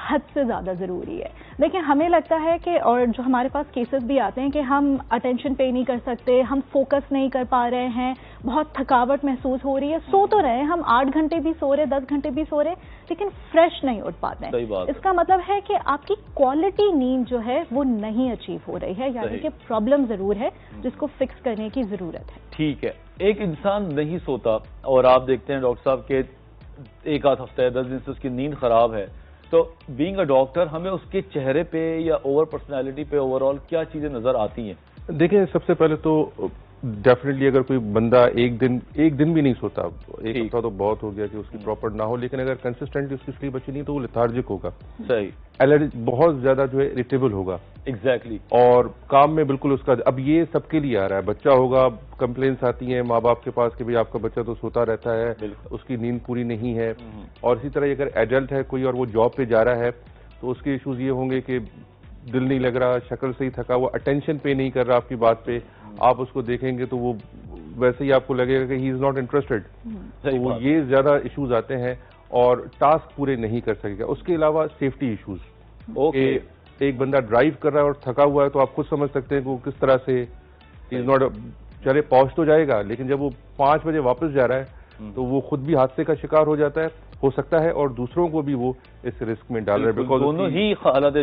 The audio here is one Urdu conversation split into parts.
حد سے زیادہ ضروری ہے. دیکھیں ہمیں لگتا ہے کہ, اور جو ہمارے پاس کیسز بھی آتے ہیں کہ ہم اٹینشن پے نہیں کر سکتے, ہم فوکس نہیں کر پا رہے ہیں, بہت تھکاوٹ محسوس ہو رہی ہے, سو تو رہے ہیں ہم 8 گھنٹے بھی سو رہے, 10 گھنٹے بھی سو رہے, لیکن فریش نہیں اٹھ پاتے ہیں. اس کا مطلب ہے کہ آپ کی کوالٹی نیند جو ہے وہ نہیں اچیو ہو رہی ہے, یعنی کہ پرابلم ضرور ہے جس کو فکس کرنے کی ضرورت ہے. ٹھیک ہے, ایک انسان نہیں سوتا اور آپ دیکھتے ہیں ڈاکٹر صاحب کے 1 آدھ ہفتہ 10 دن سے اس کی نیند خراب ہے, تو بینگ اے ڈاکٹر ہمیں اس کے چہرے پہ یا اوور پرسنالٹی پہ اوور آل کیا چیزیں نظر آتی ہیں؟ دیکھیں سب سے پہلے تو ڈیفینیٹلی اگر کوئی بندہ ایک دن بھی نہیں سوتا, ایک ہفتہ تو بہت ہو گیا کہ اس کی پراپر نہ ہو, لیکن اگر کنسسٹنٹلی اس کی سلیپ اچھی نہیں تو وہ لیتھارجک ہوگا, صحیح, الرجی بہت زیادہ جو ہے اریٹیبل ہوگا, ایگزیکٹلی, اور کام میں بالکل اس کا, اب یہ سب کے لیے آ رہا ہے, بچہ ہوگا کمپلینس آتی ہیں ماں باپ کے پاس کہ بھئی آپ کا بچہ تو سوتا رہتا ہے, اس کی نیند پوری نہیں ہے, اور اسی طرح اگر ایڈلٹ ہے کوئی اور وہ جاب پہ جا رہا ہے تو اس کے ایشوز یہ ہوں گے کہ دل نہیں لگ رہا, شکل سے ہی تھکا ہوا, اٹینشن پے نہیں کر رہا آپ کی بات پہ, آپ اس کو دیکھیں گے تو وہ ویسے ہی آپ کو لگے گا کہ ہی از ناٹ انٹرسٹڈ, تو یہ زیادہ ایشوز آتے ہیں, اور ٹاسک پورے نہیں کر سکے گا. اس کے علاوہ سیفٹی ایشوز, ایک بندہ ڈرائیو کر رہا ہے اور تھکا ہوا ہے تو آپ خود سمجھ سکتے ہیں کہ وہ کس طرح سے از ناٹ, چلے پہنچ تو جائے گا لیکن جب وہ 5 بجے واپس جا رہا ہے تو وہ خود بھی حادثے کا شکار ہو جاتا ہے, ہو سکتا ہے, اور دوسروں کو بھی وہ اس رسک میں ڈال رہا ہے, بیکاز دونوں ہی حالت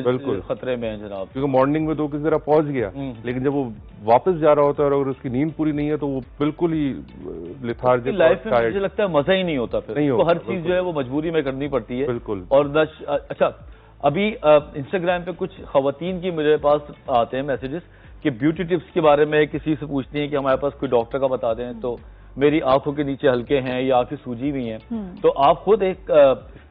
خطرے میں ہیں جناب, کیونکہ مارننگ میں تو کسی طرح پہنچ گیا لیکن جب وہ واپس جا رہا ہوتا ہے اور اگر اس کی نیند پوری نہیں ہے تو وہ بالکل ہی لیتھارجک, لائف میں مجھے لگتا ہے مزہ ہی نہیں ہوتا, پھر ہر چیز جو ہے وہ مجبوری میں کرنی پڑتی ہے. بالکل. اور اچھا, ابھی انسٹاگرام پہ کچھ خواتین کی میرے پاس آتے ہیں میسیجز کہ بیوٹی ٹپس کے بارے میں کسی سے پوچھتی ہیں کہ ہمارے پاس کوئی ڈاکٹر کا بتا دیں, تو میری آنکھوں کے نیچے ہلکے ہیں یا آنکھیں سوجی ہوئی ہیں, تو آپ خود ایک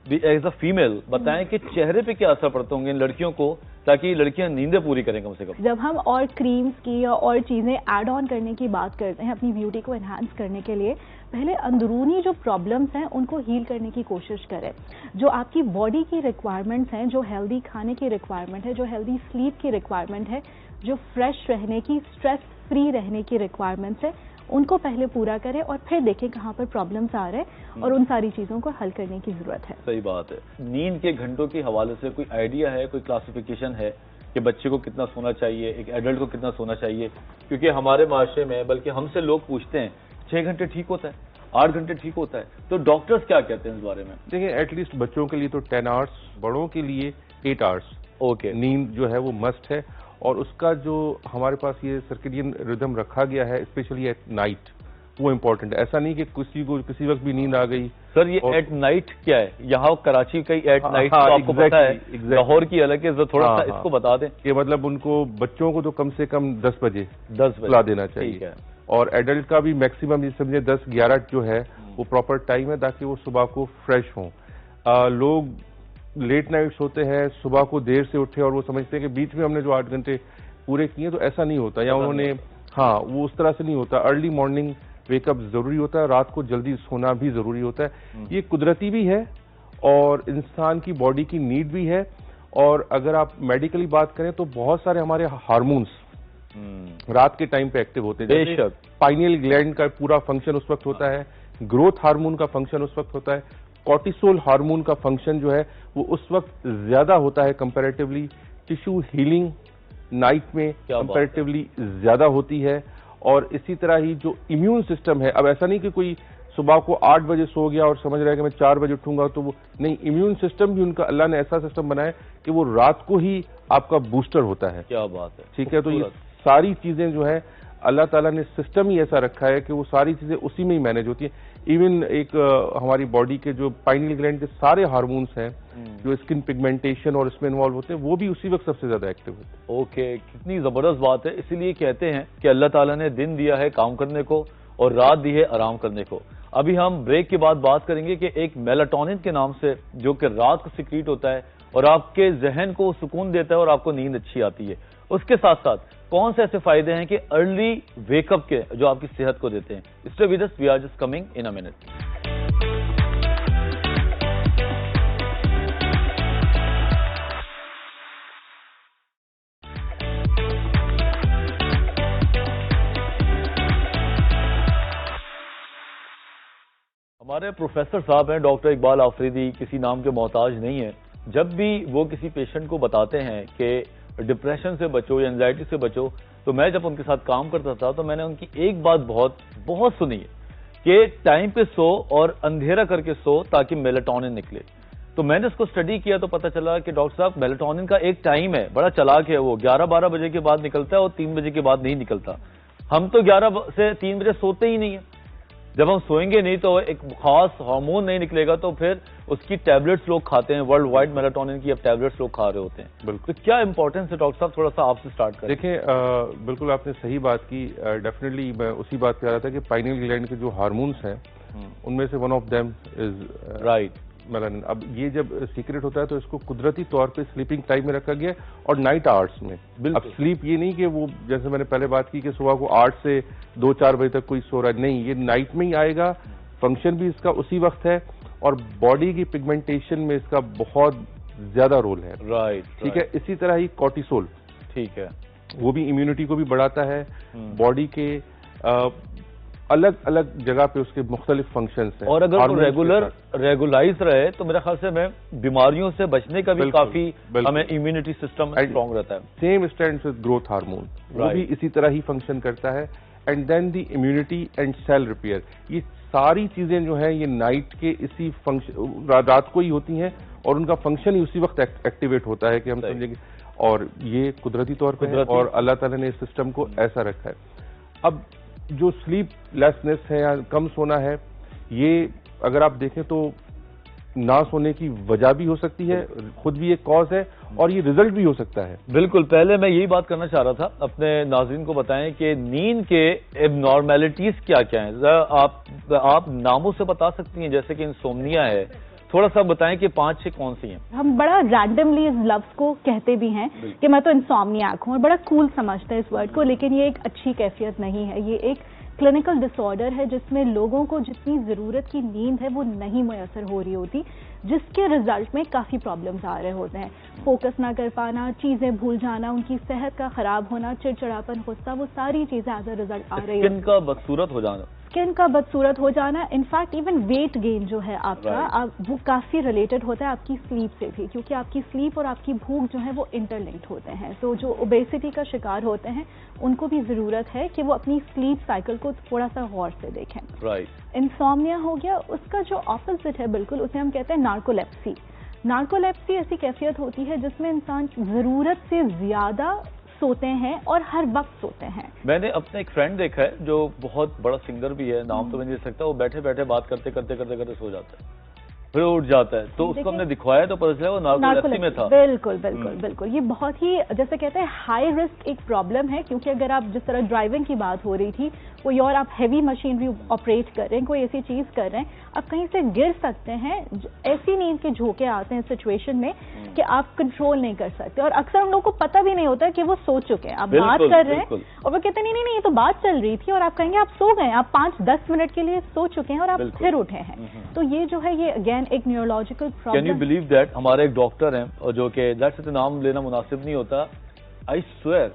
ایز اے فیمیل بتائیں کہ چہرے پہ کیا اثر پڑتے ہوں گے ان لڑکیوں کو, تاکہ لڑکیاں نیندیں پوری کریں کم سے کم. جب ہم اور کریمز کی یا اور چیزیں ایڈ آن کرنے کی بات کرتے ہیں اپنی بیوٹی کو انہانس کرنے کے لیے, پہلے اندرونی جو پرابلمس ہیں ان کو ہیل کرنے کی کوشش کریں. جو آپ کی باڈی کی ریکوائرمنٹس ہیں, جو ہیلدی کھانے کی ریکوائرمنٹ ہے, جو ہیلدی سلیپ کی ریکوائرمنٹ ہے, جو فریش رہنے کی, اسٹریس فری رہنے کی ریکوائرمنٹس ہے, ان کو پہلے پورا کریں اور پھر دیکھیں کہاں پر پرابلمس آ رہے ہیں اور ان ساری چیزوں کو حل کرنے کی ضرورت ہے. صحیح بات ہے. نیند کے گھنٹوں کے حوالے سے کوئی آئیڈیا ہے, کوئی کلاسیفیکیشن ہے کہ بچے کو کتنا سونا چاہیے, ایک ایڈلٹ کو کتنا سونا چاہیے؟ کیونکہ ہمارے معاشرے میں بلکہ ہم سے لوگ پوچھتے ہیں 6 گھنٹے ٹھیک ہوتا ہے, 8 گھنٹے ٹھیک ہوتا ہے, تو ڈاکٹرز کیا کہتے ہیں اس بارے میں؟ دیکھیں ایٹ لیسٹ بچوں کے لیے تو 10 آورس, بڑوں کے لیے 8 آورس اوکے نیند جو ہے وہ مسٹ ہے, اور اس کا جو ہمارے پاس یہ سرکیڈین ردم رکھا گیا ہے اسپیشلی ایٹ نائٹ, وہ امپورٹنٹ ہے. ایسا نہیں کہ کسی کو کسی وقت بھی نیند آ گئی. سر یہ ایٹ نائٹ کیا ہے؟ یہاں کراچی کا ایٹ نائٹ آپ کو پتا ہے, لاہور کی الگ ہے, تھوڑا سا اس کو بتا دیں کہ مطلب ان کو بچوں کو تو کم سے کم 10 بجے سلا دینا چاہیے, اور ایڈلٹ کا بھی میکسیمم یہ سمجھے 10-11 جو ہے وہ پراپر ٹائم ہے تاکہ وہ صبح کو فریش ہوں. لوگ لیٹ نائٹس ہوتے ہیں, صبح کو دیر سے اٹھے اور وہ سمجھتے ہیں کہ بیچ میں ہم نے جو 8 گھنٹے پورے کیے, تو ایسا نہیں ہوتا, یا انہوں نے وہ اس طرح سے نہیں ہوتا. ارلی مارننگ ویک اپ ضروری ہوتا ہے, رات کو جلدی سونا بھی ضروری ہوتا ہے. یہ قدرتی بھی ہے اور انسان کی باڈی کی نیڈ بھی ہے. اور اگر آپ میڈیکلی بات کریں تو بہت سارے ہمارے ہارمونس رات کے ٹائم پہ ایکٹیو ہوتے ہیں, جیسے پائنیل گلینڈ کا پورا فنکشن اس وقت ہوتا ہے, گروتھ ہارمون کا فنکشن اس وقت ہوتا ہے, کورٹیسول ہارمون کا فنکشن جو ہے وہ اس وقت زیادہ ہوتا ہے کمپیریٹیولی, ٹیشو ہیلنگ نائٹ میں کمپیریٹیولی زیادہ ہوتی ہے. اور اسی طرح ہی جو امیون سسٹم ہے, اب ایسا نہیں کہ کوئی صبح کو 8 بجے سو گیا اور سمجھ رہا ہے کہ میں 4 بجے اٹھوں گا, تو وہ نہیں, امیون سسٹم بھی ان کا اللہ نے ایسا سسٹم بنایا کہ وہ رات کو ہی آپ کا بوسٹر ہوتا ہے. کیا بات ہے, ٹھیک ہے. تو یہ ساری چیزیں جو ہے اللہ تعالیٰ نے سسٹم ہی ایسا رکھا ہے کہ وہ ساری چیزیں اسی میں ہی مینج ہوتی ہیں. ایون ایک ہماری باڈی کے جو پائنیل گلینڈ کے سارے ہارمونس ہیں جو اسکن پگمنٹیشن اور اس میں انوالو ہوتے ہیں, وہ بھی اسی وقت سب سے زیادہ ایکٹیو ہوتے ہیں. اوکے, کتنی زبردست بات ہے. اسی لیے کہتے ہیں کہ اللہ تعالیٰ نے دن دیا ہے کام کرنے کو اور رات دی ہے آرام کرنے کو. ابھی ہم بریک کے بعد بات کریں گے کہ ایک میلاٹونن کے نام سے جو کہ رات کو سیکریٹ ہوتا ہے اور آپ کے ذہن کو سکون دیتا ہے اور آپ کو نیند اچھی آتی ہے, اس کے ساتھ ساتھ کون سے ایسے فائدے ہیں کہ ارلی ویک اپ کے جو آپ کی صحت کو دیتے ہیں. Stay with us, we are just coming in a minute. ہمارے پروفیسر صاحب ہیں ڈاکٹر اقبال آفریدی, کسی نام کے محتاج نہیں ہیں, جب بھی وہ کسی پیشنٹ کو بتاتے ہیں کہ ڈپریشن سے بچو یا انزائٹی سے بچو، تو میں جب ان کے ساتھ کام کرتا تھا تو میں نے ان کی ایک بات بہت سنی ہے کہ ٹائم پہ سو اور اندھیرا کر کے سو تاکہ میلاٹونن نکلے. تو میں نے اس کو اسٹڈی کیا تو پتہ چلا کہ ڈاکٹر صاحب میلاٹونن کا ایک ٹائم ہے، بڑا چلاک ہے، وہ 11-12 بجے کے بعد نکلتا ہے اور 3 بجے کے بعد نہیں نکلتا. ہم تو 11 سے 3 بجے سوتے ہی نہیں ہیں. جب ہم سوئیں گے نہیں تو ایک خاص ہارمون نہیں نکلے گا تو پھر اس کی ٹیبلٹس لوگ کھاتے ہیں، ورلڈ وائڈ میلاٹونن کی اب ٹیبلٹس لوگ کھا رہے ہوتے ہیں. بالکل. تو کیا امپورٹنس ہے ڈاکٹر صاحب، تھوڑا سا آپ سے سٹارٹ کریں. دیکھیں بالکل آپ نے صحیح بات کی. ڈیفینیٹلی میں اسی بات پہ آ رہا تھا کہ پائنیل گلینڈ کے جو ہارمونس ہیں ان میں سے one of them is right melanin. اب یہ جب سیکریٹ ہوتا ہے تو اس کو قدرتی طور پہ سلیپنگ ٹائم میں رکھا گیا اور نائٹ آورس میں. اب سلیپ یہ نہیں کہ وہ جیسے میں نے پہلے بات کی کہ صبح کو 8 سے 2-4 بجے تک کوئی سو رہا ہے، نہیں، یہ نائٹ میں ہی آئے گا. فنکشن بھی اس کا اسی وقت ہے اور باڈی کی پگمنٹیشن میں اس کا بہت زیادہ رول ہے. رائٹ. ٹھیک ہے. اسی طرح ہی کورٹیسول، ٹھیک ہے، وہ بھی امیونٹی کو بھی بڑھاتا ہے. باڈی کے الگ الگ جگہ پہ اس کے مختلف فنکشنز ہیں، اور اگر ریگولائز رہے تو میرے خیال سے میں بیماریوں سے بچنے کا بھی کافی ہمیں امیونٹی سسٹم اسٹرانگ رہتا ہے. Same stands with growth hormone, وہ بھی اسی طرح ہی فنکشن کرتا ہے. And then the immunity and cell repair, یہ ساری چیزیں جو ہیں یہ نائٹ کے اسی فنکشن رات کو ہی ہوتی ہیں اور ان کا فنکشن ہی اسی وقت ایکٹیویٹ ہوتا ہے کہ ہم سمجھیں گے. اور یہ قدرتی طور پہ ہے اور اللہ تعالیٰ نے اس سسٹم کو ایسا رکھا ہے. اب جو سلیپ لیسنس ہے یا کم سونا ہے، یہ اگر آپ دیکھیں تو نہ سونے کی وجہ بھی ہو سکتی ہے، خود بھی ایک کاز ہے، اور یہ ریزلٹ بھی ہو سکتا ہے. بالکل. پہلے میں یہی بات کرنا چاہ رہا تھا، اپنے ناظرین کو بتائیں کہ نیند کے اب نارمیلٹیز کیا کیا ہیں. آپ ناموں سے بتا سکتی ہیں، جیسے کہ انسومنیا ہے، تھوڑا سا بتائیں کہ 5-6 کون سی ہیں. ہم بڑا رینڈملی اس لفظ کو کہتے بھی ہیں کہ میں تو انسومنیاک ہوں اور بڑا کول سمجھتا ہے اس ورڈ کو، لیکن یہ ایک اچھی کیفیت نہیں ہے. یہ ایک کلینکل ڈس آرڈر ہے جس میں لوگوں کو جتنی ضرورت کی نیند ہے وہ نہیں میسر ہو رہی ہوتی، جس کے رزلٹ میں کافی پرابلمز آ رہے ہوتے ہیں. فوکس نہ کر پانا، چیزیں بھول جانا، ان کی صحت کا خراب ہونا، چڑچڑاپن، غصہ، وہ ساری چیزیں ایز اے رزلٹ آ رہی ہیں. اسکن کا بدصورت ہو جانا، اسکن کا بدصورت ہو جانا، انفیکٹ ایون ویٹ گین جو ہے آپ کا وہ کافی ریلیٹڈ ہوتا ہے آپ کی سلیپ سے بھی، کیونکہ آپ کی سلیپ اور آپ کی بھوک جو ہے وہ انٹر لنکڈ ہوتے ہیں. تو جو اوبیسٹی کا شکار ہوتے ہیں ان کو بھی ضرورت ہے کہ وہ اپنی سلیپ سائیکل کو تھوڑا سا غور سے دیکھیں. انسومنیا ہو گیا، اس کا جو اپوزٹ ہے بالکل، اسے ہم کہتے ہیں نارکولیپسی. نارکولیپسی ایسی کیفیت ہوتی ہے جس میں انسان ضرورت سے زیادہ سوتے ہیں اور ہر وقت سوتے ہیں. میں نے اپنا ایک فرینڈ دیکھا ہے جو بہت بڑا سنگر بھی ہے، نام تو میں نہیں دے سکتا، وہ بیٹھے بیٹھے بات کرتے کرتے سو جاتا ہے، پھر اٹھ جاتا ہے. تو اس کو ہم نے دکھوایا تو پتہ چلا وہ نارکولیپسی میں تھا. بالکل بالکل بالکل. یہ بہت ہی جیسے کہتے ہیں ہائی رسک ایک پرابلم ہے، کیونکہ اگر آپ جس طرح ڈرائیونگ کی بات ہو رہی تھی، کوئی اور آپ ہیوی مشینری آپریٹ کر رہے ہیں، کوئی ایسی چیز کر رہے ہیں، آپ کہیں سے گر سکتے ہیں. ایسی نیند کے جھونکے آتے ہیں سچویشن میں کہ آپ کنٹرول نہیں کر سکتے، اور اکثر ہم لوگوں کو پتہ بھی نہیں ہوتا کہ وہ سو چکے ہیں. آپ بات کر رہے ہیں اور وہ کہتے ہیں نہیں یہ تو بات چل رہی تھی، اور آپ کہیں گے آپ سو گئے، آپ 5-10 منٹ کے لیے سو چکے ہیں اور آپ پھر اٹھے ہیں. تو یہ جو ہے یہ اگین ایک neurological problem. Can you believe that ہمارے ایک ڈاکٹر ہیں اور جو کہ دیٹ سے نام لینا مناسب نہیں ہوتا، آئی سویئر،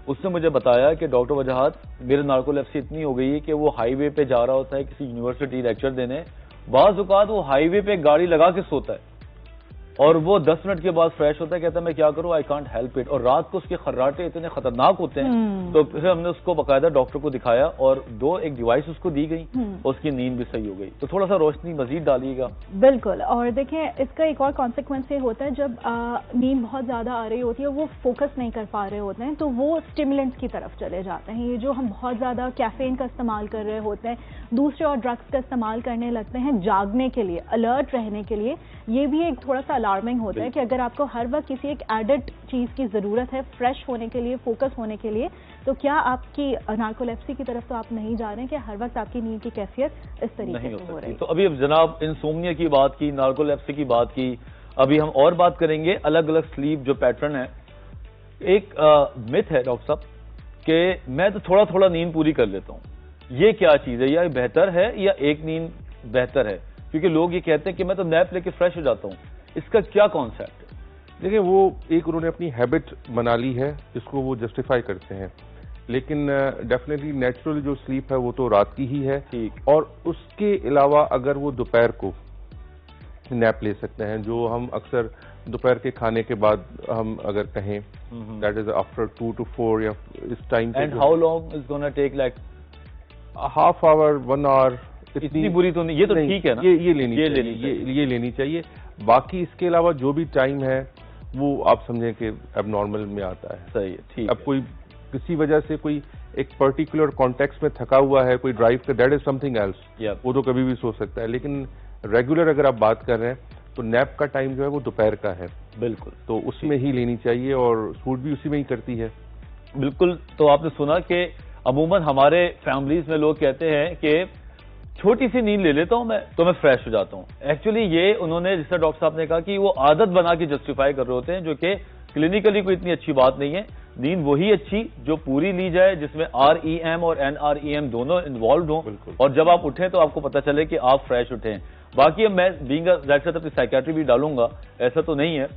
اس نے مجھے بتایا کہ ڈاکٹر وجاہت میرے نارکولیپسی اتنی ہو گئی ہے کہ وہ ہائی وے پہ جا رہا ہوتا ہے کسی یونیورسٹی لیکچر دینے، بعض اوقات وہ ہائی وے پہ گاڑی لگا کے سوتا ہے اور وہ 10 منٹ کے بعد فریش ہوتا ہے، کہتا ہے میں کیا کروں، آئی کانٹ ہیلپ اٹ. اور رات کو اس کے خراٹے اتنے خطرناک ہوتے ہیں. تو پھر ہم نے اس کو باقاعدہ ڈاکٹر کو دکھایا اور ایک ڈیوائس اس کو دی گئی، اس کی نیند بھی صحیح ہو گئی. تو تھوڑا سا روشنی مزید ڈالیے گا. بالکل. اور دیکھیں اس کا ایک اور کانسیکوینس یہ ہوتا ہے، جب نیند بہت زیادہ آ رہی ہوتی ہے، وہ فوکس نہیں کر پا رہے ہوتے ہیں، تو وہ اسٹیمولنٹس کی طرف چلے جاتے ہیں. یہ جو ہم بہت زیادہ کیفین کا استعمال کر رہے ہوتے ہیں، دوسرے اور ڈرگس کا استعمال کرنے لگتے ہیں جاگنے کے لیے، الرٹ رہنے کے لیے، یہ بھی ایک تھوڑا سا الارمنگ ہوتا ہے کہ اگر آپ کو ہر وقت کسی ایک ایڈڈ چیز کی ضرورت ہے فریش ہونے کے لیے، فوکس ہونے کے لیے، تو کیا آپ کی نارکولیپسی کی طرف تو آپ نہیں جا رہے ہیں کہ ہر وقت آپ کی نیند کی کیفیت اس طریقے سے ہو رہی ہے. تو ابھی جناب انسومنیا کی بات کی، نارکولیپسی کی بات کی، ابھی ہم اور بات کریں گے الگ الگ سلیپ جو پیٹرن ہے. ایک مت ہے ڈاکٹر صاحب کہ میں تو تھوڑا تھوڑا نیند پوری کر لیتا ہوں، یہ کیا چیز ہے؟ یا بہتر ہے یا ایک نیند بہتر ہے؟ کیونکہ لوگ یہ کہتے ہیں کہ میں تو نیپ لے کے فریش ہو جاتا ہوں، اس کا کیا کانسیپٹ ہے؟ دیکھیں وہ ایک انہوں نے اپنی ہیبٹ بنا لی ہے جس کو وہ جسٹیفائی کرتے ہیں، لیکن ڈیفینیٹلی نیچرل جو سلیپ ہے وہ تو رات کی ہی ہے. اور اس کے علاوہ اگر وہ دوپہر کو نیپ لے سکتے ہیں، جو ہم اکثر دوپہر کے کھانے کے بعد ہم اگر کہیں دیٹ از آفٹر 2 to 4 یا اس ٹائم پہ. And how long is gonna take like half hour 1 hour. اتنی بری تو نہیں, یہ تو ٹھیک ہے نا, یہ لینی چاہیے. باقی اس کے علاوہ جو بھی ٹائم ہے وہ آپ سمجھیں کہ اب نارمل میں آتا ہے. صحیح ہے, ٹھیک. اب کوئی کسی وجہ سے کوئی ایک پرٹیکولر کانٹیکس میں تھکا ہوا ہے, کوئی ڈرائیو کا, that is something else, وہ تو کبھی بھی سو سکتا ہے. لیکن ریگولر اگر آپ بات کر رہے ہیں تو نیپ کا ٹائم جو ہے وہ دوپہر کا ہے. بالکل, تو اس میں ہی لینی چاہیے اور سوٹ بھی اسی میں ہی کرتی ہے. بالکل. تو آپ نے سنا کہ عموماً ہمارے فیملیز میں لوگ کہتے ہیں کہ چھوٹی سی نیند لے لیتا ہوں میں تو میں فریش ہو جاتا ہوں. ایکچولی یہ انہوں نے, جس طرح ڈاکٹر صاحب نے کہا کہ وہ عادت بنا کے جسٹیفائی کر رہے ہوتے ہیں, جو کہ کلینکلی کوئی اتنی اچھی بات نہیں ہے. نیند وہی اچھی جو پوری لی جائے, جس میں REM اور NREM دونوں انوالوڈ ہوں, اور جب آپ اٹھیں تو آپ کو پتہ چلے کہ آپ فریش اٹھیں. باقی اب میں بینگ دیٹ سیٹ اپنی سائیکیٹری بھی ڈالوں گا, ایسا تو نہیں ہے.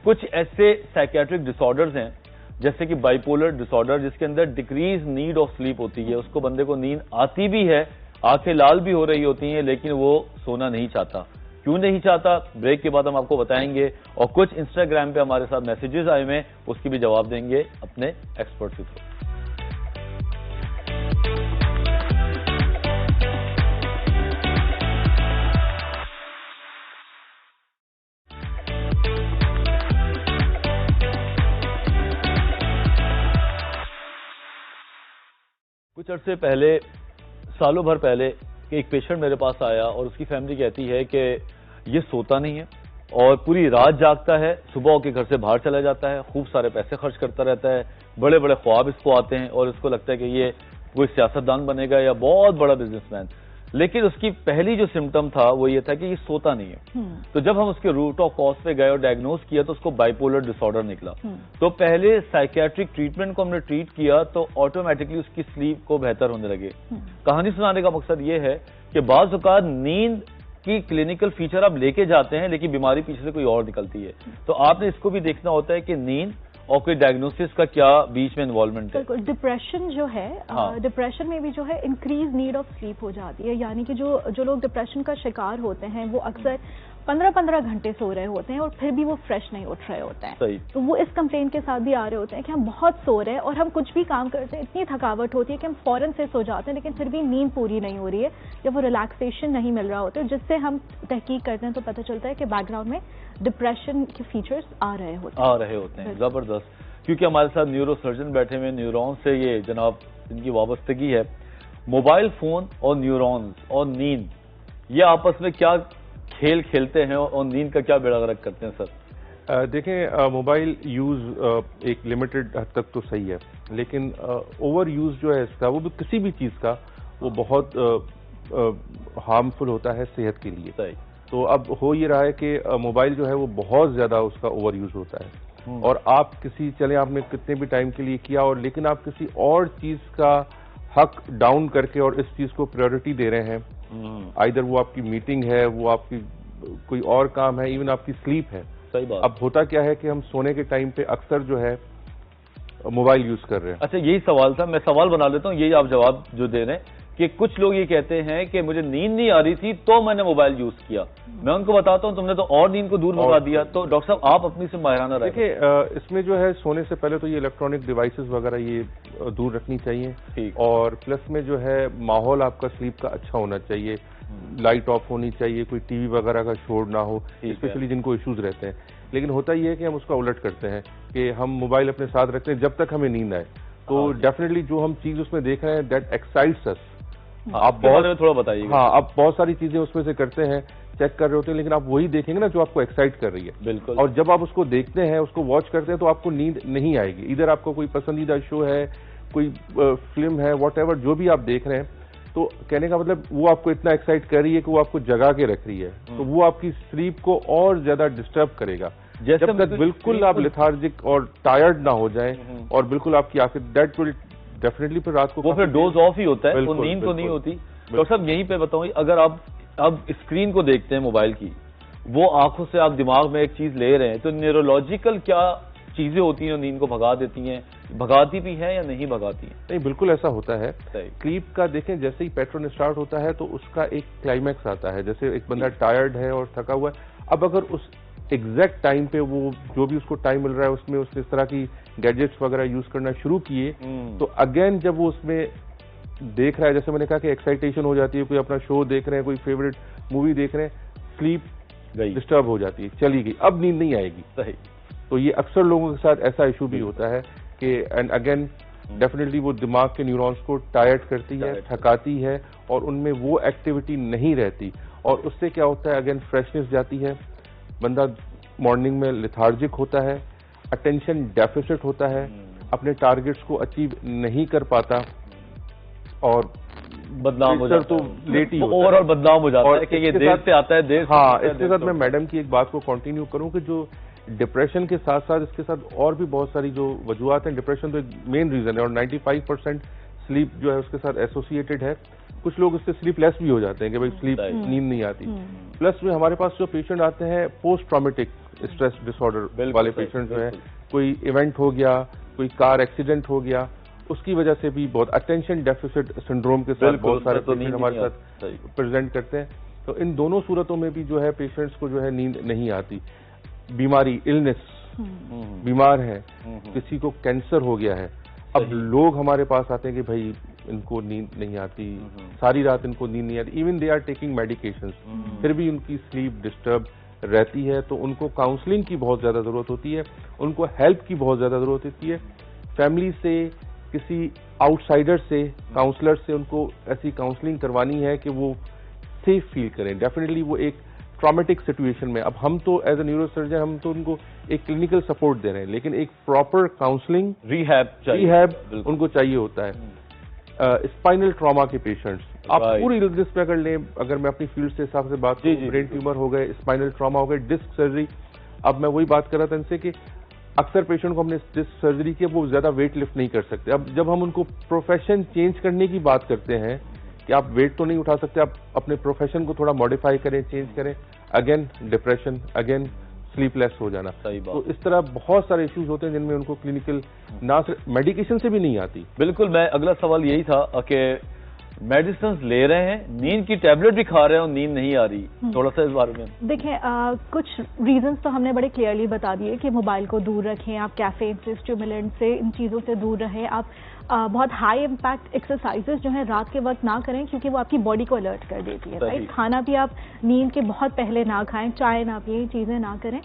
کچھ ایسے سائیکیٹرک ڈس آرڈرز ہیں جیسے کہ بائی پولر ڈس آرڈر, جس کے اندر ڈیکریز نیڈ آف سلیپ ہوتی ہے. اس کو بندے کو نیند آتی بھی ہے, آنکھیں لال بھی ہو رہی ہوتی ہیں, لیکن وہ سونا نہیں چاہتا. کیوں نہیں چاہتا, بریک کے بعد ہم آپ کو بتائیں گے. اور کچھ انسٹاگرام پہ ہمارے ساتھ میسیجز آئے ہوئے ہیں, اس کی بھی جواب دیں گے اپنے ایکسپرٹ کے تھرو. کچھ عرصے پہلے, سالوں بھر پہلے, ایک پیشنٹ میرے پاس آیا اور اس کی فیملی کہتی ہے کہ یہ سوتا نہیں ہے اور پوری رات جاگتا ہے, صبح ہو کے گھر سے باہر چلا جاتا ہے, خوب سارے پیسے خرچ کرتا رہتا ہے, بڑے بڑے خواب اس کو آتے ہیں اور اس کو لگتا ہے کہ یہ کوئی سیاستدان بنے گا یا بہت بڑا بزنس مین. لیکن اس کی پہلی جو سمٹم تھا وہ یہ تھا کہ یہ سوتا نہیں ہے. تو جب ہم اس کے روٹ آف کاز پہ گئے اور ڈائگنوز کیا تو اس کو بائی پولر ڈس آرڈر نکلا. تو پہلے سائیکیٹرک ٹریٹمنٹ کو ہم نے ٹریٹ کیا تو آٹومیٹکلی اس کی سلیپ کو بہتر ہونے لگے. کہانی سنانے کا مقصد یہ ہے کہ بعض اوقات نیند کی کلینکل فیچر آپ لے کے جاتے ہیں لیکن بیماری پیچھے سے کوئی اور نکلتی ہے. تو آپ نے اس کو بھی دیکھنا ہوتا ہے کہ نیند اور کوئی ڈائگنوسس کا کیا بیچ میں انوالومنٹ ہے. ڈپریشن جو ہے, ڈپریشن میں بھی جو ہے انکریز نیڈ آف سلیپ ہو جاتی ہے. یعنی کہ جو لوگ ڈپریشن کا شکار ہوتے ہیں وہ اکثر 15-15 گھنٹے سو رہے ہوتے ہیں اور پھر بھی وہ فریش نہیں اٹھ رہے ہوتے ہیں. تو وہ اس کمپلین کے ساتھ بھی آ رہے ہوتے ہیں کہ ہم بہت سو رہے ہیں اور ہم کچھ بھی کام کرتے ہیں, اتنی تھکاوٹ ہوتی ہے کہ ہم فوراً سے سو جاتے ہیں لیکن پھر بھی نیند پوری نہیں ہو رہی ہے یا وہ ریلیکسیشن نہیں مل رہا ہوتا ہے, جس سے ہم تحقیق کرتے ہیں تو پتہ چلتا ہے کہ بیک گراؤنڈ میں ڈپریشن کے فیچرز آ رہے ہوتے ہیں. زبردست. کیونکہ ہمارے ساتھ نیورو سرجن بیٹھے ہوئے, نیورون سے یہ جناب ان کی وابستگی ہے. موبائل فون اور نیورونز اور نیند یہ آپس میں کیا کھیل کھیلتے ہیں اور نیند کا کیا بیڑا غرق کرتے ہیں سر؟ دیکھیں, موبائل یوز ایک لمیٹڈ حد تک تو صحیح ہے, لیکن اوور یوز جو ہے اس کا, وہ بھی کسی بھی چیز کا, وہ بہت ہارمفل ہوتا ہے صحت کے لیے. صحیح. تو اب ہو یہ رہا ہے کہ موبائل جو ہے وہ بہت زیادہ اس کا اوور یوز ہوتا ہے, اور آپ کسی, چلیں آپ نے کتنے بھی ٹائم کے لیے کیا, اور لیکن آپ کسی اور چیز کا حق ڈاؤن کر کے اور اس چیز کو پریورٹی دے رہے ہیں. آئیدر وہ آپ کی میٹنگ ہے, وہ آپ کی کوئی اور کام ہے, ایون آپ کی سلیپ ہے. صحیح بات. اب ہوتا کیا ہے کہ ہم سونے کے ٹائم پہ اکثر جو ہے موبائل یوز کر رہے ہیں. اچھا, یہی سوال تھا, میں سوال بنا لیتا ہوں, یہی آپ جواب جو دے رہے ہیں کہ کچھ لوگ یہ کہتے ہیں کہ مجھے نیند نہیں آ رہی تھی تو میں نے موبائل یوز کیا. میں ان کو بتاتا ہوں تم نے تو اور نیند کو دور بھگا دیا. تو ڈاکٹر صاحب آپ اپنی سے ماہرانہ رہیں. دیکھیں, اس میں جو ہے سونے سے پہلے تو یہ الیکٹرانک ڈیوائسز وغیرہ یہ دور رکھنی چاہیے, اور پلس میں جو ہے ماحول آپ کا سلیپ کا اچھا ہونا چاہیے. لائٹ آف ہونی چاہیے, کوئی ٹی وی وغیرہ کا شور نہ ہو, اسپیشلی جن کو ایشوز رہتے ہیں. لیکن ہوتا یہ ہے کہ ہم اس کا الٹ کرتے ہیں کہ ہم موبائل اپنے ساتھ رکھتے ہیں جب تک ہمیں نیند آئے. تو ڈیفینیٹلی جو ہم چیز اس میں دیکھ رہے ہیں دیٹ ایکسائٹس اس. آپ بہت تھوڑا بتائیے. ہاں, آپ بہت ساری چیزیں اس میں سے کرتے ہیں, چیک کر رہے ہوتے ہیں, لیکن آپ وہی دیکھیں گے نا جو آپ کو ایکسائٹ کر رہی ہے. بالکل. اور جب آپ اس کو دیکھتے ہیں, اس کو واچ کرتے ہیں, تو آپ کو نیند نہیں آئے گی. ادھر آپ کو کوئی پسندیدہ شو ہے, کوئی فلم ہے, واٹ ایور جو بھی آپ دیکھ رہے ہیں, تو کہنے کا مطلب وہ آپ کو اتنا ایکسائٹ کر رہی ہے کہ وہ آپ کو جگا کے رکھ رہی ہے. تو وہ آپ کی سلیپ کو اور زیادہ ڈسٹرب کرے گا. جب تک بالکل آپ لیتھارجک اور ٹائرڈ نہ ہو جائیں اور بالکل آپ کی آنکھیں, دیٹ ول ڈیفینیٹلی پھر رات کو وہ پھر ڈوز آف ہی ہوتا ہے, وہ نیند تو نہیں ہوتی. ڈاکٹر صاحب یہیں پہ بتاؤں, اگر آپ اب اسکرین کو دیکھتے ہیں موبائل کی, وہ آنکھوں سے آپ دماغ میں ایک چیز لے رہے ہیں, تو نیورولوجیکل کیا چیزیں ہوتی ہیں جو نیند کو بھگا دیتی ہیں, بھگاتی بھی ہیں یا نہیں بھگاتی ہیں؟ نہیں, بالکل ایسا ہوتا ہے. سلیپ کا دیکھیں, جیسے ہی پیٹرن اسٹارٹ ہوتا ہے تو اس کا ایک کلائمیکس آتا ہے. جیسے ایک بندہ ٹائرڈ ہے اور تھکا ہوا ہے, اب اگر اس ایگزیکٹ ٹائم پہ وہ جو بھی اس کو ٹائم مل رہا ہے اس میں اس نے اس طرح کی گیجٹس وغیرہ یوز کرنا شروع کیے تو اگین جب وہ اس میں دیکھ رہا ہے, جیسے میں نے کہا کہ ایکسائٹیشن ہو جاتی ہے, کوئی اپنا شو دیکھ رہے ہیں, کوئی فیوریٹ مووی دیکھ رہے ہیں, سلیپ ڈسٹرب ہو جاتی ہے, چلی گئی, اب نیند نہیں آئے گی. صحیح. تو یہ اکثر لوگوں کے ساتھ ایسا ایشو بھی ہوتا ہے کہ اینڈ اگین ڈیفینیٹلی وہ دماغ کے نیورونس کو ٹائرڈ کرتی ہے, تھکاتی ہے, اور ان میں وہ ایکٹیویٹی نہیں رہتی, اور اس سے کیا ہوتا ہے اگین فریشنس جاتی ہے, بندہ مارننگ میں لیتھارجک ہوتا ہے, اٹینشن ڈیفیسٹ ہوتا ہے, اپنے ٹارگیٹس کو اچیو نہیں کر پاتا, اور بدنام ہو جاتا تو لیٹ ہی اوور آل بدنام ہو جاتا ہے کہ یہ دیر سے آتا ہے, دیر سے. ہاں, اس کے ساتھ میں میڈم کی ایک بات کو کنٹینیو کروں کہ جو ڈپریشن کے ساتھ ساتھ اس کے ساتھ اور بھی بہت ساری جو وجوہات ہیں. ڈپریشن تو ایک مین ریزن ہے, اور 95% سلیپ جو ہے اس کے ساتھ ایسوسیٹڈ ہے. کچھ لوگ اس سے سلیپ لیس بھی ہو جاتے ہیں کہ بھائی سلیپ نیند نہیں آتی. پلس میں ہمارے پاس جو پیشنٹ آتے ہیں post traumatic stress dis order والے پیشنٹ جو ہے, کوئی ایونٹ ہو گیا, کوئی کار ایکسیڈنٹ ہو گیا, اس کی وجہ سے بھی بہت اٹینشن ڈیفیسٹ سنڈروم کے ساتھ بہت سارے پیشنٹ ہمارے ساتھ پریزنٹ کرتے ہیں. تو ان دونوں صورتوں میں بھی جو ہے پیشنٹس کو جو ہے نیند نہیں آتی. بیماری, النس, بیمار ہے, کسی کو کینسر ہو گیا ہے, اب لوگ ہمارے پاس آتے ہیں کہ بھائی ان کو نیند نہیں آتی, ساری رات ان کو نیند نہیں آتی, even they are taking medications, پھر بھی ان کی سلیپ ڈسٹرب رہتی ہے. تو ان کو کاؤنسلنگ کی بہت زیادہ ضرورت ہوتی ہے, ان کو ہیلپ کی بہت زیادہ ضرورت ہوتی ہے, فیملی سے, کسی آؤٹ سائڈر سے, کاؤنسلر سے ان کو ایسی کاؤنسلنگ کروانی ہے کہ وہ سیف فیل کریں. ڈیفینیٹلی وہ ایک ٹرامیٹک سچویشن میں, اب ہم تو ایز اے نیورو سرجن ہم تو ان کو ایک کلینکل سپورٹ دے رہے ہیں, لیکن ایک پراپر کاؤنسلنگ, ریہیب ان کو چاہیے ہوتا ہے. اسپائنل ٹراما کے پیشنٹس آپ پوری النس میں اگر لیں, اگر میں اپنی فیلڈ سے حساب سے بات کروں, برین ٹیومر ہو گئے, اسپائنل ٹراما ہو گئے, ڈسک سرجری. اب میں وہی بات کر رہا تھا ان سے کہ اکثر پیشنٹ کو ہم نے ڈسک سرجری کی, وہ زیادہ ویٹ لفٹ نہیں کر سکتے. اب جب ہم ان کو پروفیشن چینج کرنے کی بات کرتے ہیں کہ آپ ویٹ تو نہیں اٹھا سکتے, آپ اپنے پروفیشن کو تھوڑا ماڈیفائی کریں, چینج کریں, again depression, again sleep less ہو جانا. تو اس طرح بہت سارے ایشوز ہوتے ہیں جن میں ان کو کلینکل نہ صرف میڈیکیشن سے بھی نہیں آتی. بالکل, میں اگلا سوال یہی تھا کہ میڈیسنز لے رہے ہیں, نیند کی ٹیبلٹ بھی کھا رہے ہیں اور نیند نہیں آ رہی, تھوڑا سا اس بارے میں دیکھیں. کچھ ریزنز تو ہم نے بڑے کلیئرلی بتا دیے کہ موبائل کو دور رکھیں, آپ کیفین سے, اسٹیمولنٹ سے, ان چیزوں سے دور رہیں. آپ بہت ہائی امپیکٹ ایکسرسائزز جو ہیں رات کے وقت نہ کریں, کیونکہ وہ آپ کی باڈی کو الرٹ کر دیتی ہے. رائٹ, کھانا بھی آپ نیند کے بہت پہلے نہ کھائیں, چائے نہ پئیں, چیزیں نہ کریں.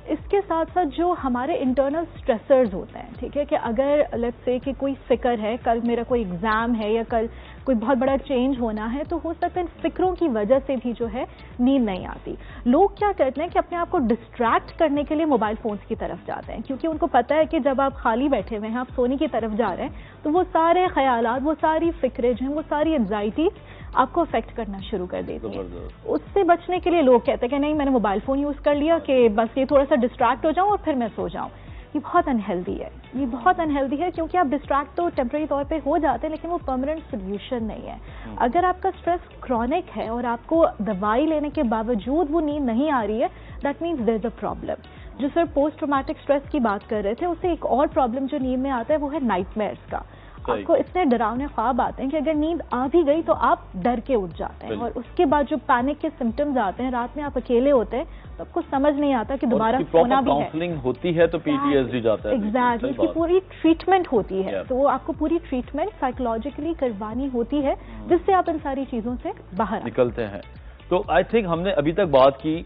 اس کے ساتھ ساتھ جو ہمارے انٹرنل سٹریسرز ہوتے ہیں, ٹھیک ہے, کہ اگر لیٹس سے کہ کوئی فکر ہے, کل میرا کوئی ایگزام ہے یا کل کوئی بہت بڑا چینج ہونا ہے, تو ہو سکتا ہے ان فکروں کی وجہ سے بھی جو ہے نیند نہیں آتی. لوگ کیا کرتے ہیں کہ اپنے آپ کو ڈسٹریکٹ کرنے کے لیے موبائل فونز کی طرف جاتے ہیں, کیونکہ ان کو پتہ ہے کہ جب آپ خالی بیٹھے ہوئے ہیں, آپ سونے کی طرف جا رہے ہیں, تو وہ سارے خیالات, وہ ساری فکریں جو ہیں, وہ ساری انزائٹی آپ کو افیکٹ کرنا شروع کر دیتی ہیں. اس سے بچنے کے لیے لوگ کہتے ہیں کہ نہیں, میں نے موبائل فون یوز کر لیا کہ بس یہ تھوڑا سا ڈسٹریکٹ ہو جاؤں اور پھر میں سو جاؤں. یہ بہت انہیلدی ہے, یہ بہت انہیلدی ہے, کیونکہ آپ ڈسٹریکٹ تو ٹیمپرری طور پہ ہو جاتے ہیں, لیکن وہ پرماننٹ سولوشن نہیں ہے. اگر آپ کا اسٹریس کرونک ہے اور آپ کو دوائی لینے کے باوجود وہ نیند نہیں آ رہی ہے, that means there is a problem. جو سر پوسٹ ٹرامیٹک اسٹریس کی بات کر رہے تھے, اس سے ایک اور پرابلم جو نیند میں آتا ہے وہ ہے نائٹ میئرس کا. آپ کو اتنے ڈراؤنے خواب آتے ہیں کہ اگر نیند آ بھی گئی تو آپ ڈر کے اٹھ جاتے ہیں, اور اس کے بعد جو پینک کے سمٹمز آتے ہیں, رات میں آپ اکیلے ہوتے ہیں, تو آپ کو سمجھ نہیں آتا کہ دوبارہ سونا بھی ہے. کاؤنسلنگ ہوتی ہے تو پی ٹی ایس ڈی جاتا ہے. ایگزیکٹلی, اس کی پوری ٹریٹمنٹ ہوتی ہے, تو وہ آپ کو پوری ٹریٹمنٹ سائیکولوجیکلی کروانی ہوتی ہے, جس سے آپ ان ساری چیزوں سے باہر نکلتے ہیں. تو آئی تھنک ہم نے ابھی تک بات کی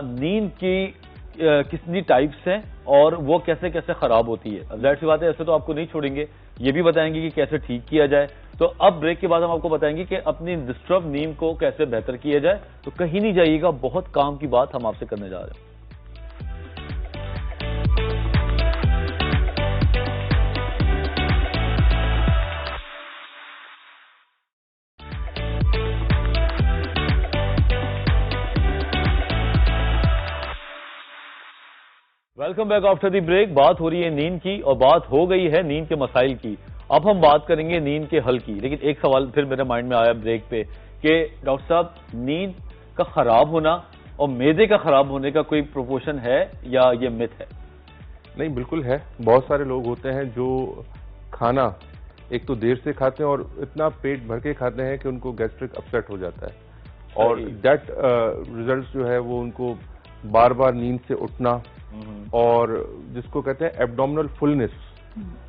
نیند کی کتنی ٹائپس ہیں اور وہ کیسے کیسے خراب ہوتی ہے. ظاہر سی بات ہے, ایسے تو آپ کو نہیں چھوڑیں گے, یہ بھی بتائیں گے کہ کیسے ٹھیک کیا جائے. تو اب بریک کے بعد ہم آپ کو بتائیں گے کہ اپنی ڈسٹرب نیند کو کیسے بہتر کیا جائے. تو کہیں نہیں جائیے گا, بہت کام کی بات ہم آپ سے کرنے جا رہے ہیں. Welcome back after the break. بات ہو رہی ہے نیند کی, اور بات ہو گئی ہے نیند کے مسائل کی. اب ہم بات کریں گے نیند کے حل کی. لیکن ایک سوال پھر میرے مائنڈ میں آیا بریک پہ کہ ڈاکٹر صاحب, نیند کا خراب ہونا اور معدے کا خراب ہونے کا کوئی پروپورشن ہے یا یہ مت ہے؟ نہیں, بالکل ہے. بہت سارے لوگ ہوتے ہیں جو کھانا ایک تو دیر سے کھاتے ہیں اور اتنا پیٹ بھر کے کھاتے ہیں کہ ان کو گیسٹرک اپسیٹ ہو جاتا ہے, اور دیٹ ریزلٹس جو ہے وہ ان کو بار بار نیند سے اٹھنا, اور جس کو کہتے ہیں ایبڈومنل فلنس,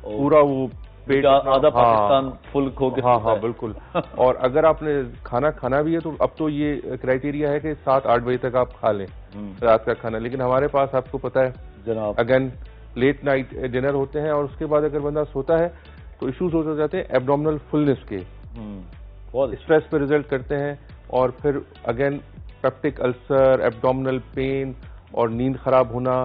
پورا وہ پیٹ آدھا پاکستان فل کھو کے, ہاں بالکل. اور اگر آپ نے کھانا کھانا بھی ہے تو اب تو یہ کرائیٹیریا ہے کہ 7-8 بجے تک آپ کھا لیں رات کا کھانا, لیکن ہمارے پاس آپ کو پتا ہے جناب اگین لیٹ نائٹ ڈنر ہوتے ہیں, اور اس کے بعد اگر بندہ سوتا ہے تو ایشوز ہوتے جاتے ہیں ایبڈومنل فلنس کے, بہت اسٹریس پہ ریزلٹ کرتے ہیں, اور پھر اگین پیپٹک السر, ایبڈومنل پین, اور نیند خراب ہونا,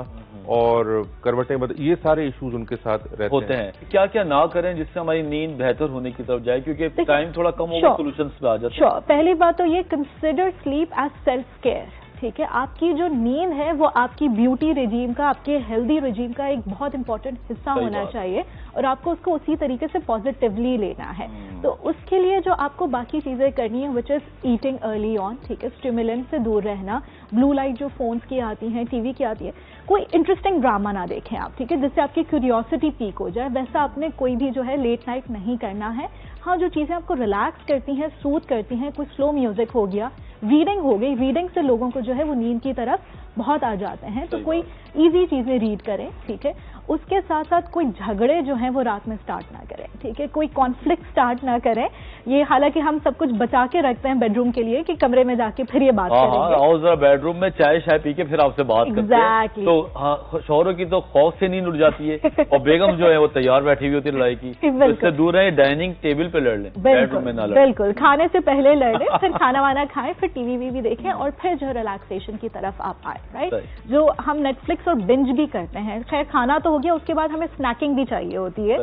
اور کروٹیں یہ سارے ایشوز ان کے ساتھ رہتے ہیں. کیا کیا نہ کریں جس سے ہماری نیند بہتر ہونے کی طرف جائے, کیونکہ ٹائم تھوڑا کم ہوگا, سولوشنز پہ آ جاتے ہیں. پہلی بات تو یہ consider slip as self care, ٹھیک ہے. آپ کی جو نیند ہے وہ آپ کی بیوٹی رجیم کا, آپ کے ہیلدی رجیم کا ایک بہت امپورٹنٹ حصہ ہونا چاہیے, اور آپ کو اس کو اسی طریقے سے پازیٹیولی لینا ہے. تو اس کے لیے جو آپ کو باقی چیزیں کرنی ہیں, وچ از ایٹنگ ارلی آن, ٹھیک ہے, اسٹیمولنٹ سے دور رہنا, بلو لائٹ جو فونس کی آتی ہیں, ٹی وی کی آتی ہے, کوئی انٹرسٹنگ ڈرامہ نہ دیکھیں آپ, ٹھیک ہے, جس سے آپ کی کیوریوسٹی پیک ہو جائے. ویسا آپ نے کوئی بھی جو ہے لیٹ نائٹ نہیں کرنا ہے. ہاں, جو چیزیں آپ کو ریلیکس کرتی ہیں, سوت کرتی ہیں, کوئی سلو میوزک ہو گیا, ریڈنگ ہو گئی, ریڈنگ سے لوگوں کو جو ہے وہ نیند کی طرف بہت آ جاتے ہیں, تو کوئی ایزی چیزیں ریڈ کریں, ٹھیک ہے. اس کے ساتھ ساتھ کوئی جھگڑے جو ہیں وہ رات میں سٹارٹ نہ کریں, ٹھیک ہے, کوئی کانفلکٹ سٹارٹ نہ کریں. یہ حالانکہ ہم سب کچھ بچا کے رکھتے ہیں بیڈ روم کے لیے کہ کمرے میں جا کے پھر یہ بات کریں گے, اور ذرا بیڈ روم میں چائے شائے پی کے پھر آپ سے بات کرتے ہیں, تو شوہروں کی تو خوف سے نیند اٹھ جاتی ہے, اور بیگم جو ہے وہ تیار بیٹھی ہوئی ہوتی ہے لڑائی کی, اس سے دور رہیں, ڈائننگ ٹیبل پہ لڑ لیں, بیڈ روم میں نہ لڑیں. بالکل, کھانے سے پہلے لڑ لیں, پھر کھانا وانا کھائیں, پھر ٹی وی بھی دیکھیں, اور پھر جو ریلیکسیشن کی طرف آپ آئے, رائٹ. جو ہم نیٹ فلکس اور بنج بھی کرتے ہیں, خیر کھانا تو ہو گیا, اس کے بعد ہمیں اسنیکنگ بھی چاہیے ہوتی ہے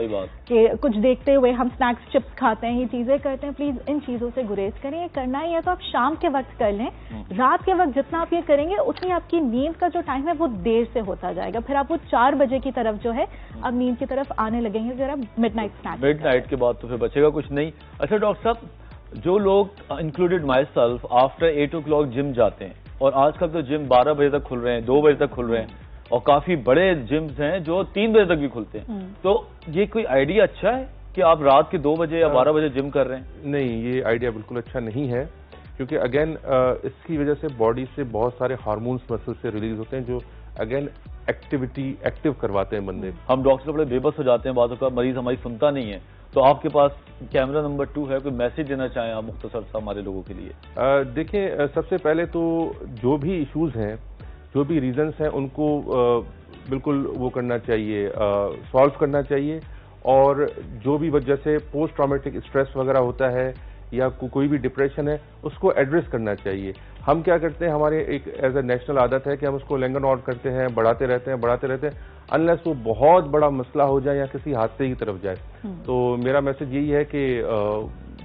کہ کچھ دیکھتے ہوئے ہم اسنیکس چپس کھاتے ہیں, یہ چیزیں کرتے ہیں. پلیز ان چیزوں سے گریز کریں. یہ کرنا ہی ہے تو آپ شام کے وقت کر لیں. رات کے وقت جتنا آپ یہ کریں گے اتنی آپ کی نیند کا جو ٹائم ہے وہ دیر سے ہوتا جائے گا. پھر آپ وہ 4 بجے کی طرف جو ہے اب نیند کی طرف آنے لگیں گے اگر آپ مڈ نائٹ کے بعد, تو پھر بچے گا کچھ نہیں. اچھا ڈاکٹر صاحب, جو لوگ included my self after 8 o'clock جم جاتے ہیں, اور آج کل تو جم 12 بجے تک کھل رہے ہیں, 2 بجے تک کھل رہے ہیں, اور کافی بڑے جمز ہیں جو 3 بجے تک بھی کھلتے ہیں, تو یہ کوئی آئیڈیا اچھا ہے کہ آپ رات کے 2 بجے یا 12 بجے جم کر رہے ہیں؟ نہیں, یہ آئیڈیا بالکل اچھا نہیں ہے, کیونکہ اگین اس کی وجہ سے باڈی سے بہت سارے ہارمونس مسل سے ریلیز ہوتے ہیں جو اگین ایکٹیو کرواتے ہیں بندے. ہم ڈاکٹر سے بڑے بے بس ہو جاتے ہیں, بعض اوقات مریض ہماری سنتا نہیں ہے, تو آپ کے پاس کیمرہ نمبر 2 ہے, کوئی میسج دینا چاہیں آپ مختصر سا ہمارے لوگوں کے لیے؟ دیکھیں, سب سے پہلے تو جو بھی ایشوز ہیں, جو بھی ریزنس ہیں, ان کو بالکل وہ کرنا چاہیے, سالو کرنا چاہیے, اور جو بھی وجہ سے پوسٹ ٹرامیٹک اسٹریس وغیرہ ہوتا ہے یا کوئی بھی ڈپریشن ہے اس کو ایڈریس کرنا چاہیے. ہم کیا کرتے ہیں, ہمارے ایک ایز اے نیشنل عادت ہے کہ ہم اس کو لینگن آؤٹ کرتے ہیں, بڑھاتے رہتے ہیں انلیس وہ بہت بڑا مسئلہ ہو جائے یا کسی حادثے کی طرف جائے. تو میرا میسج یہی ہے کہ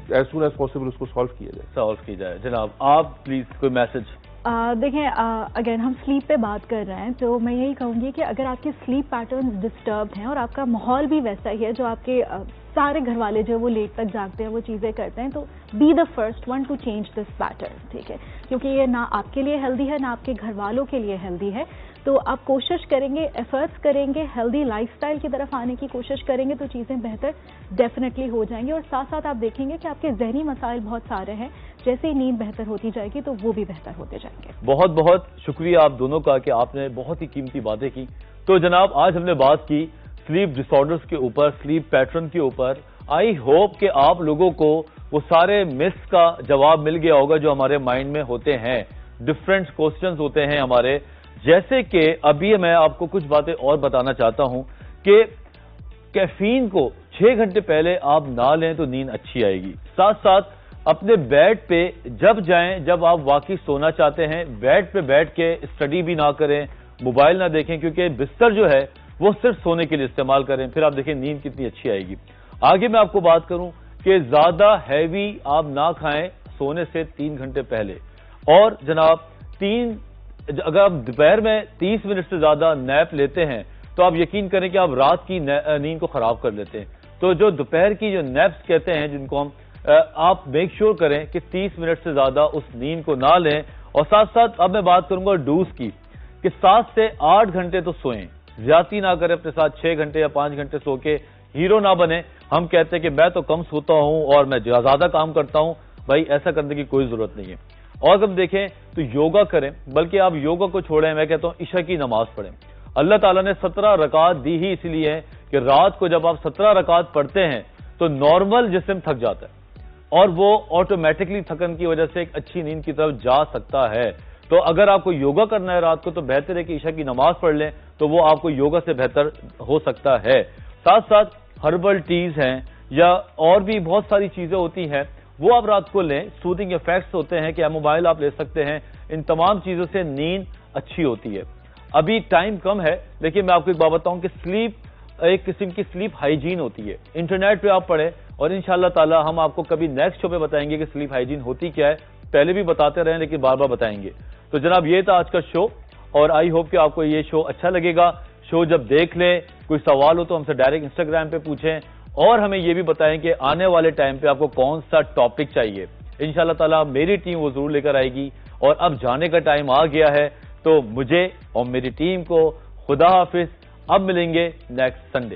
ایز سون ایز پاسبل اس کو سالو کی جائے. جناب آپ پلیز کوئی میسج. دیکھیں, اگر ہم سلیپ پہ بات کر رہے ہیں تو میں یہی کہوں گی کہ اگر آپ کے سلیپ پیٹرنز ڈسٹربڈ ہیں اور آپ کا ماحول بھی ویسا ہی ہے, جو آپ کے سارے گھر والے جو وہ لیٹ تک جاگتے ہیں, وہ چیزیں کرتے ہیں, تو be the first one to change this pattern, ٹھیک ہے, کیونکہ یہ نہ آپ کے لیے ہیلدی ہے نہ آپ کے گھر والوں کے لیے ہیلدی ہے. تو آپ کوشش کریں گے, ایفرٹس کریں گے, ہیلدی لائف سٹائل کی طرف آنے کی کوشش کریں گے, تو چیزیں بہتر ڈیفینیٹلی ہو جائیں گی. اور ساتھ ساتھ آپ دیکھیں گے کہ آپ کے ذہنی مسائل بہت سارے ہیں, جیسے ہی نیند بہتر ہوتی جائے گی تو وہ بھی بہتر ہوتے جائیں گے. بہت بہت شکریہ آپ دونوں کا کہ آپ نے بہت ہی قیمتی باتیں کی. تو جناب, آج ہم نے بات کی سلیپ ڈس آرڈرز کے اوپر, سلیپ پیٹرن کے اوپر. آئی ہوپ کہ آپ لوگوں کو وہ سارے مس کا جواب مل گیا ہوگا جو ہمارے مائنڈ میں ہوتے ہیں, ڈفرینٹ کوسچنز ہوتے ہیں ہمارے. جیسے کہ ابھی میں آپ کو کچھ باتیں اور بتانا چاہتا ہوں کہ کیفین کو 6 گھنٹے پہلے آپ نہ لیں تو نیند اچھی آئے گی. ساتھ ساتھ اپنے بیڈ پہ جب جائیں, جب آپ واقعی سونا چاہتے ہیں, بیڈ پہ بیٹھ کے اسٹڈی بھی نہ کریں, موبائل نہ دیکھیں, کیونکہ بستر جو ہے وہ صرف سونے کے لیے استعمال کریں. پھر آپ دیکھیں نیند کتنی اچھی آئے گی. آگے میں آپ کو بات کروں کہ زیادہ ہیوی آپ نہ کھائیں سونے سے 3 گھنٹے پہلے. اور جناب, اگر آپ دوپہر میں 30 منٹ سے زیادہ نیپ لیتے ہیں تو آپ یقین کریں کہ آپ رات کی نیند کو خراب کر لیتے ہیں. تو جو دوپہر کی جو نیپس کہتے ہیں جن کو ہم, آپ میک شیور کریں کہ 30 منٹ سے زیادہ اس نیند کو نہ لیں. اور ساتھ ساتھ اب میں بات کروں گا ڈوز کی, کہ 7 سے 8 گھنٹے تو سوئیں, زیادتی نہ کریں اپنے ساتھ. 6 گھنٹے یا 5 گھنٹے سو کے ہیرو نہ بنیں. ہم کہتے ہیں کہ میں تو کم سوتا ہوں اور میں زیادہ کام کرتا ہوں. بھائی ایسا کرنے کی کوئی ضرورت نہیں ہے. اور جب دیکھیں تو یوگا کریں, بلکہ آپ یوگا کو چھوڑیں, میں کہتا ہوں عشاء کی نماز پڑھیں. اللہ تعالیٰ نے 17 رکعت دی ہی اس لیے ہے کہ رات کو جب آپ 17 رکعت پڑھتے ہیں تو نارمل جسم تھک جاتا ہے اور وہ آٹومیٹکلی تھکن کی وجہ سے ایک اچھی نیند کی طرف جا سکتا ہے. تو اگر آپ کو یوگا کرنا ہے رات کو تو بہتر ہے کہ عشاء کی نماز پڑھ لیں, تو وہ آپ کو یوگا سے بہتر ہو سکتا ہے. ساتھ ساتھ ہربل ٹیز ہیں یا اور بھی بہت ساری چیزیں ہوتی ہیں, وہ آپ رات کو لیں. سوتنگ ایفیکٹس ہوتے ہیں کہ موبائل آپ لے سکتے ہیں. ان تمام چیزوں سے نیند اچھی ہوتی ہے. ابھی ٹائم کم ہے لیکن میں آپ کو ایک بات بتاؤں کہ سلیپ ایک قسم کی سلیپ ہائیجین ہوتی ہے. انٹرنیٹ پہ آپ پڑھیں اور انشاءاللہ تعالی ہم آپ کو کبھی نیکسٹ شو پہ بتائیں گے کہ سلیپ ہائیجین ہوتی کیا ہے. پہلے بھی بتاتے رہے لیکن بار بار بتائیں گے. تو جناب یہ تھا آج کا شو اور آئی ہوپ کہ آپ کو یہ شو اچھا لگے گا. شو جب دیکھ لیں کوئی سوال ہو تو ہم سے ڈائریکٹ انسٹاگرام پہ پوچھیں اور ہمیں یہ بھی بتائیں کہ آنے والے ٹائم پہ آپ کو کون سا ٹاپک چاہیے. انشاءاللہ تعالی میری ٹیم وہ ضرور لے کر آئے گی. اور اب جانے کا ٹائم آ گیا ہے تو مجھے اور میری ٹیم کو خدا حافظ. اب ملیں گے نیکسٹ سنڈے.